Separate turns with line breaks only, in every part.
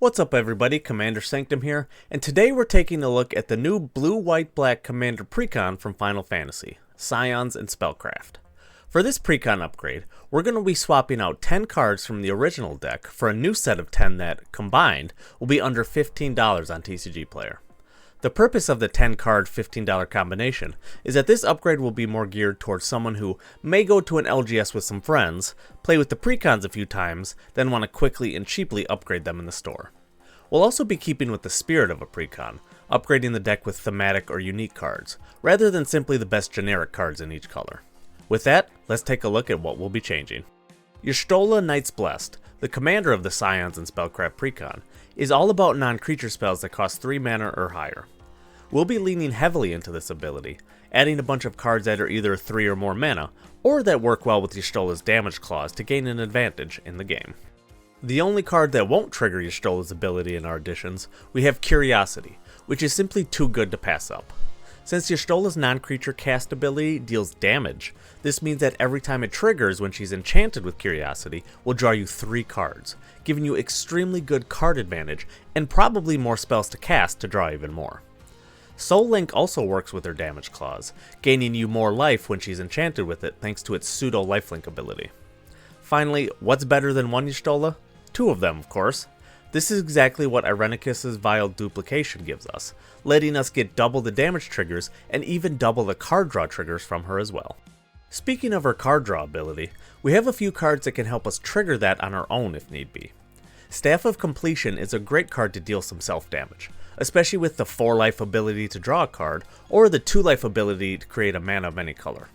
What's up everybody, Commander Sanctum here, and today we're taking a look at the new blue-white-black Commander Precon from Final Fantasy, Scions and Spellcraft. For this Precon upgrade, we're going to be swapping out 10 cards from the original deck for a new set of 10 that, combined, will be under $15 on TCG Player. The purpose of the 10 card $15 combination is that this upgrade will be more geared towards someone who may go to an LGS with some friends, play with the Precons a few times, then want to quickly and cheaply upgrade them in the store. We'll also be keeping with the spirit of a Precon, upgrading the deck with thematic or unique cards, rather than simply the best generic cards in each color. With that, let's take a look at what we'll be changing. Y'shtola Knight's Blessed, the commander of the Scions and Spellcraft Precon, is all about non-creature spells that cost 3 mana or higher. We'll be leaning heavily into this ability, adding a bunch of cards that are either 3 or more mana, or that work well with Y'shtola's damage clause to gain an advantage in the game. The only card that won't trigger Y'shtola's ability in our additions, we have Curiosity, which is simply too good to pass up. Since Y'shtola's non-creature cast ability deals damage, this means that every time it triggers when she's enchanted with Curiosity, will draw you 3 cards, giving you extremely good card advantage and probably more spells to cast to draw even more. Soul Link also works with her damage clause, gaining you more life when she's enchanted with it thanks to its pseudo lifelink ability. Finally, what's better than one Y'shtola? 2 of them, of course. This is exactly what Irenicus's Vile Duplication gives us, letting us get double the damage triggers and even double the card draw triggers from her as well. Speaking of her card draw ability, we have a few cards that can help us trigger that on our own if need be. Staff of Completion is a great card to deal some self-damage, especially with the 4 life ability to draw a card, or the 2 life ability to create a mana of any color.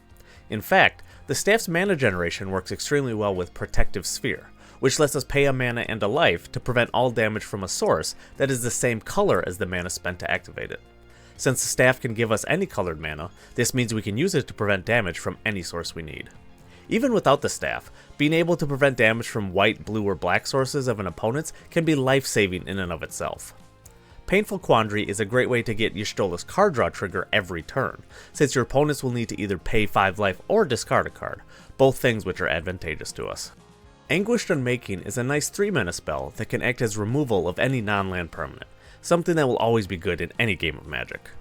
In fact, the staff's mana generation works extremely well with Protective Sphere, which lets us pay a mana and a life to prevent all damage from a source that is the same color as the mana spent to activate it. Since the staff can give us any colored mana, this means we can use it to prevent damage from any source we need. Even without the staff, being able to prevent damage from white, blue, or black sources of an opponent's can be life-saving in and of itself. Painful Quandary is a great way to get Y'shtola's card draw trigger every turn, since your opponents will need to either pay 5 life or discard a card, both things which are advantageous to us. Anguished Unmaking is a nice 3 mana spell that can act as removal of any non-land permanent, something that will always be good in any game of Magic.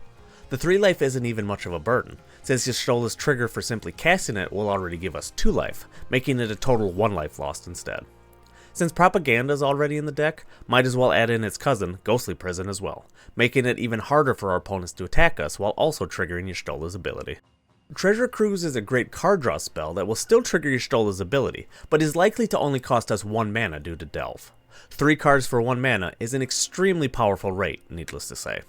The 3 life isn't even much of a burden, since Y'shtola's trigger for simply casting it will already give us 2 life, making it a total 1 life lost instead. Since Propaganda is already in the deck, might as well add in its cousin, Ghostly Prison as well, making it even harder for our opponents to attack us while also triggering Y'shtola's ability. Treasure Cruise is a great card draw spell that will still trigger Y'shtola's ability, but is likely to only cost us 1 mana due to Delve. 3 cards for 1 mana is an extremely powerful rate, needless to say.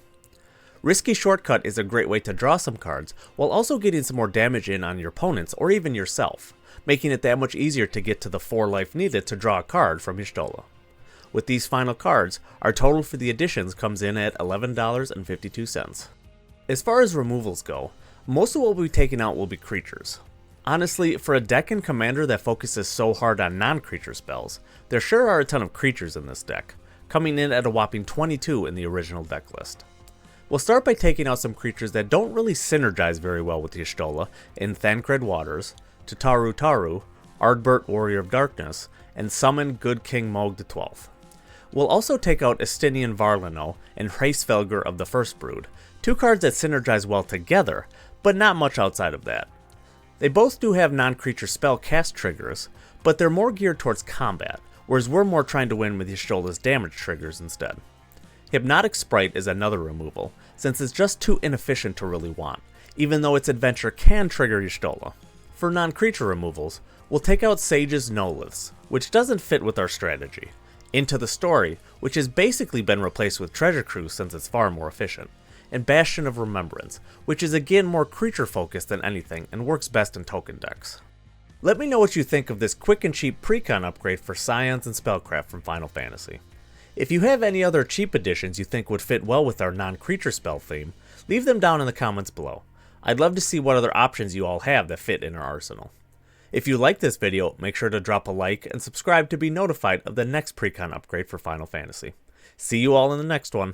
Risky Shortcut is a great way to draw some cards, while also getting some more damage in on your opponents or even yourself, making it that much easier to get to the 4 life needed to draw a card from Y'shtola. With these final cards, our total for the additions comes in at $11.52. As far as removals go, most of what we'll be taking out will be creatures. Honestly, for a deck and commander that focuses so hard on non-creature spells, there sure are a ton of creatures in this deck, coming in at a whopping 22 in the original deck list. We'll start by taking out some creatures that don't really synergize very well with Y'shtola in Thancred Waters, Tataru Taru, Ardbert Warrior of Darkness, and summon Good King Mohg XII. We'll also take out Estinian Varlino and Hraesvelgr of the First Brood, 2 cards that synergize well together, but not much outside of that. They both do have non-creature spell cast triggers, but they're more geared towards combat, whereas we're more trying to win with Y'shtola's damage triggers instead. Hypnotic Sprite is another removal, since it's just too inefficient to really want, even though its adventure can trigger Y'shtola. For non-creature removals, we'll take out Sage's Noliths, which doesn't fit with our strategy, Into the Story, which has basically been replaced with Treasure Cruise since it's far more efficient, and Bastion of Remembrance, which is again more creature focused than anything and works best in token decks. Let me know what you think of this quick and cheap Precon upgrade for Scions and Spellcraft from Final Fantasy. If you have any other cheap additions you think would fit well with our non-creature spell theme, leave them down in the comments below. I'd love to see what other options you all have that fit in our arsenal. If you like this video, make sure to drop a like and subscribe to be notified of the next Precon upgrade for Final Fantasy. See you all in the next one.